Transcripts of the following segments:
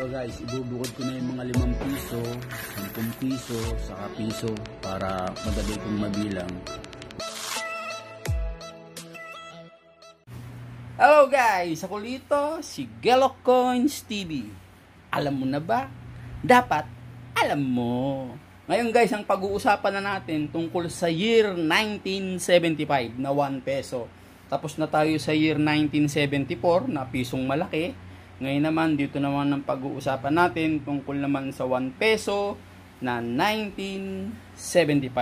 So guys, ibubukod ko na yung mga 5 piso, 10 piso, saka piso para madali kong mabilang. Hello guys! Ako dito, si Gelok Coins TV. Alam mo na ba? Dapat alam mo. Ngayon guys, ang pag-uusapan na natin tungkol sa year 1975 na 1 peso. Tapos na tayo sa year 1974 na pisong malaki. Ngayon naman, dito naman ang pag-uusapan natin tungkol naman sa 1 peso na 1975.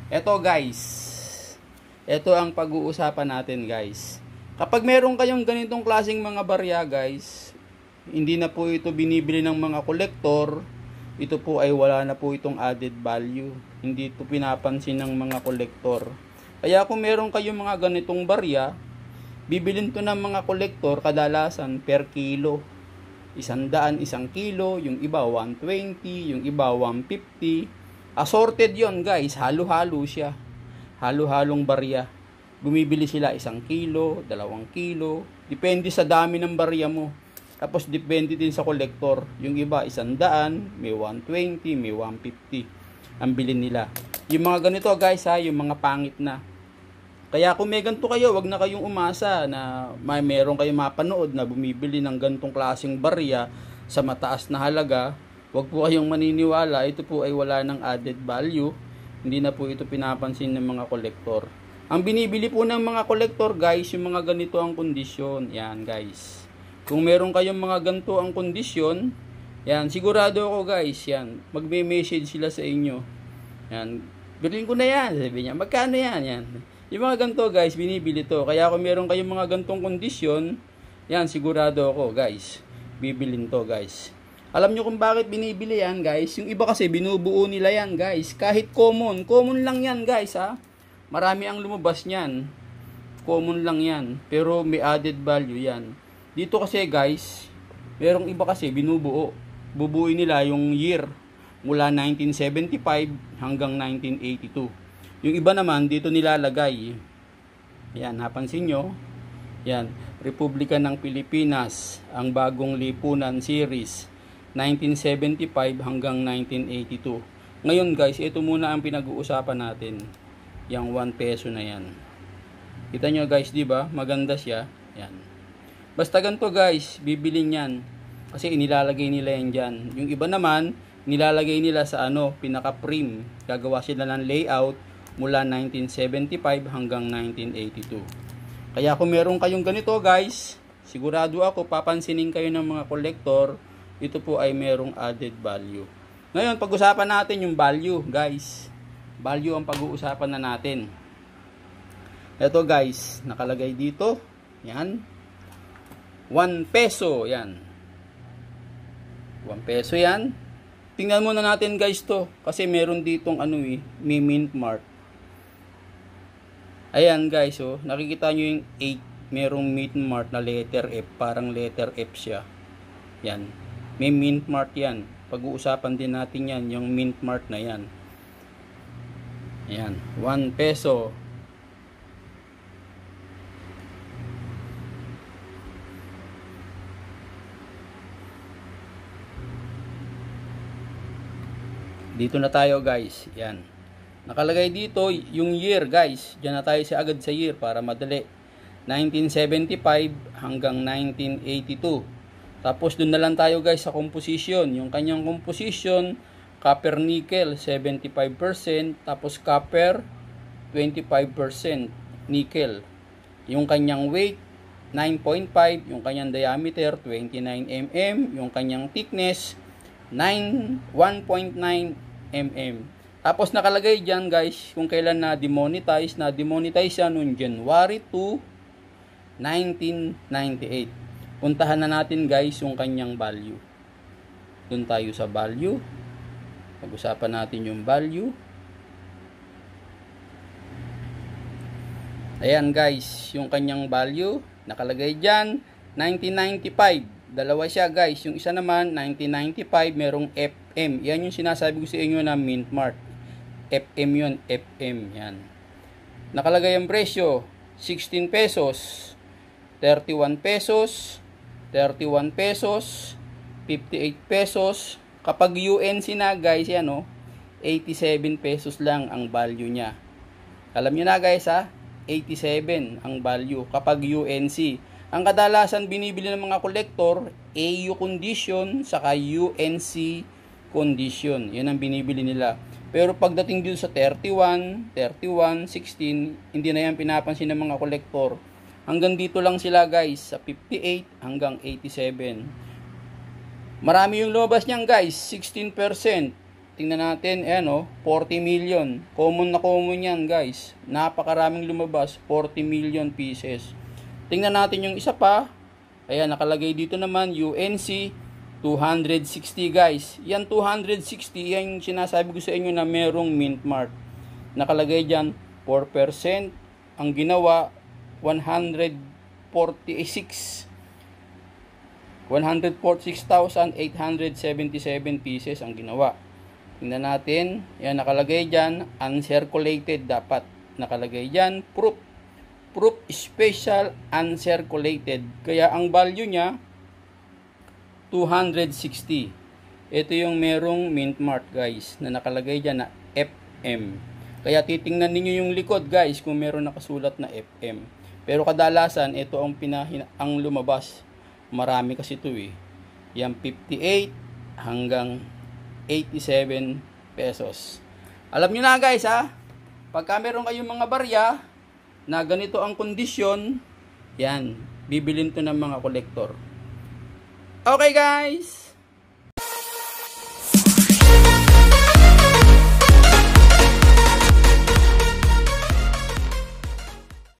Ito guys, ito ang pag-uusapan natin guys. Kapag meron kayong ganitong klaseng mga barya guys, hindi na po ito binibili ng mga kolektor. Ito po ay wala na po itong added value. Hindi ito pinapansin ng mga kolektor. Kaya kung meron kayong mga ganitong barya, bibilin to ng mga kolektor kadalasan per kilo. 100, 1 kilo, yung iba 120, yung iba 150. Assorted yon guys, halo-halo siya. Halo-halong barya. Bumibili sila 1 kilo, 2 kilo. Depende sa dami ng barya mo. Tapos depende din sa kolektor. Yung iba 100, may 120, may 150. Ang bilin nila. Yung mga ganito guys ha, yung mga pangit na. Kaya kung may ganito kayo, wag na kayong umasa na meron kayong mapanood na bumibili ng ganitong klaseng barya sa mataas na halaga. Wag po kayong maniniwala, ito po ay wala ng added value. Hindi na po ito pinapansin ng mga kolektor. Ang binibili po ng mga kolektor guys, yung mga ganito ang kondisyon. Yan guys. Kung meron kayong mga ganito ang kondisyon, yan, sigurado ako guys, yan, magme-message sila sa inyo. Yan, bilhin ko na yan, sabi niya, magkano yan, yan. Yung mga ganito guys, binibili to. Kaya kung meron kayong mga ganitong kondisyon, yan, sigurado ako guys, bibilin to guys. Alam nyo kung bakit binibili yan guys? Yung iba kasi binubuo nila yan guys. Kahit common lang yan guys ha. Marami ang lumabas niyan. Common lang yan. Pero may added value yan. Dito kasi guys, merong iba kasi binubuo. Bubuin nila yung year mula 1975 hanggang 1982. Yung iba naman, dito nilalagay. Yan, napansin nyo. Yan, Republika ng Pilipinas, ang bagong lipunan series, 1975 hanggang 1982. Ngayon guys, ito muna ang pinag-uusapan natin. Yang 1 peso na yan. Kita nyo guys, di ba? Maganda siya. Yan. Basta ganito guys, bibilin yan. Kasi inilalagay nila yan dyan. Yung iba naman, nilalagay nila sa pinaka-prim. Gagawa sila ng layout mula 1975 hanggang 1982. Kaya kung meron kayong ganito guys, sigurado ako papansinin kayo ng mga kolektor, ito po ay merong added value. Ngayon, pag-usapan natin yung value guys. Value ang pag-uusapan na natin. Ito guys, nakalagay dito. Yan. 1 peso. Yan. 1 peso yan. Tingnan muna natin guys to. Kasi meron ditong may mint mark. Ayan guys, oh, nakikita nyo yung 8, merong mint mark na letter F, parang letter F siya. Yan, may mint mark yan. Pag-uusapan din natin yan, yung mint mark na yan. Ayan, 1 peso. Dito na tayo guys, yan. Nakalagay dito yung year guys. Diyan na tayo agad sa year para madali. 1975 hanggang 1982. Tapos dun na lang tayo guys sa composition. Yung kanyang composition, copper nickel 75%, tapos copper 25%, nickel. Yung kanyang weight 9.5, yung kanyang diameter 29 mm, yung kanyang thickness 1.9 mm. Tapos nakalagay dyan guys kung kailan na-demonetize. Na-demonetize yan noong January 2, 1998. Puntahan na natin guys yung kanyang value. Doon tayo sa value. Pag-usapan natin yung value. Ayan guys, yung kanyang value. Nakalagay dyan 1995. Dalawa siya guys. Yung isa naman 1995 merong FM. Yan yung sinasabi ko sa inyo na mint mark. FM yun, FM yan. Nakalagay ang presyo 16 pesos, 31 pesos, 31 pesos, 58 pesos. Kapag UNC na guys, yan 87 pesos lang ang value niya. Alam niyo na guys 87 ang value kapag UNC. Ang kadalasan binibili ng mga kolektor, AU condition saka UNC condition. Yan ang binibili nila. Pero pagdating dito sa 31, 16, hindi na yan pinapansin ng mga kolektor. Hanggang dito lang sila guys, sa 58 hanggang 87. Marami yung lumabas niyan guys, 16%. Tingnan natin, 40 million. Common na common yan guys. Napakaraming lumabas, 40 million pieces. Tingnan natin yung isa pa. Ayan, nakalagay dito naman, UNC, 260 guys. Yan 260, yan yung sinasabi ko sa inyo na merong mint mark. Nakalagay dyan, 4%. Ang ginawa, 146,877 pieces ang ginawa. Tingnan natin, yan nakalagay dyan, uncirculated dapat. Nakalagay dyan, proof special uncirculated. Kaya ang value niya, 260. Ito yung merong mint mark guys, na nakalagay dyan na FM. Kaya titingnan ninyo yung likod guys, kung meron nakasulat na FM. Pero kadalasan, ito ang lumabas. Marami kasi ito Yan 58 hanggang 87 pesos. Alam nyo na guys pagka meron kayong mga barya na ganito ang kondisyon, yan, bibilin to ng mga kolektor. Okay guys!